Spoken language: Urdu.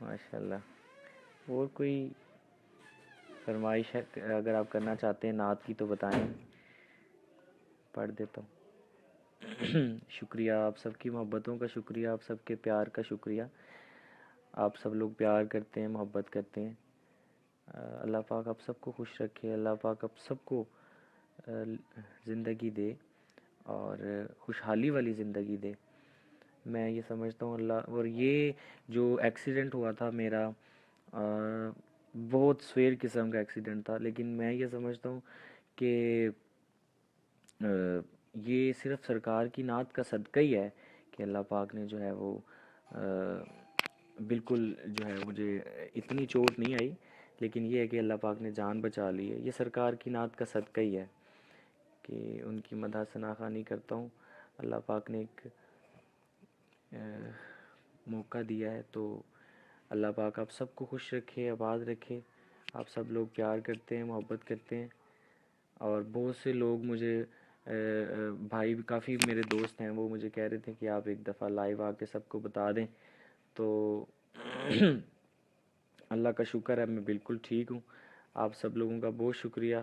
ماشاء اللہ، اور کوئی فرمائش ہے اگر آپ کرنا چاہتے ہیں نعت کی تو بتائیں، پڑھ دیتا ہوں۔ شکریہ آپ سب کی محبتوں کا، شکریہ آپ سب کے پیار کا، شکریہ آپ سب لوگ پیار کرتے ہیں، محبت کرتے ہیں۔ اللہ پاک آپ سب کو خوش رکھے، اللہ پاک آپ سب کو زندگی دے، اور خوشحالی والی زندگی دے۔ میں یہ سمجھتا ہوں اللہ، اور یہ جو ایکسیڈنٹ ہوا تھا میرا، بہت سویر قسم کا ایکسیڈنٹ تھا، لیکن میں یہ سمجھتا ہوں کہ یہ صرف سرکار کی نعت کا صدقہ ہی ہے کہ اللہ پاک نے جو ہے وہ بالکل جو ہے مجھے اتنی چوٹ نہیں آئی، لیکن یہ ہے کہ اللہ پاک نے جان بچا لی ہے۔ یہ سرکار کی نعت کا صدقہ ہی ہے کہ ان کی مدح ثنا خوانی کرتا ہوں۔ اللہ پاک نے ایک موقع دیا ہے، تو اللہ پاک آپ سب کو خوش رکھے، آباد رکھے۔ آپ سب لوگ پیار کرتے ہیں، محبت کرتے ہیں، اور بہت سے لوگ مجھے بھائی بھی، کافی میرے دوست ہیں، وہ مجھے کہہ رہے تھے کہ آپ ایک دفعہ لائیو آ کے سب کو بتا دیں، تو اللہ کا شکر ہے میں بالکل ٹھیک ہوں۔ آپ سب لوگوں کا بہت شکریہ۔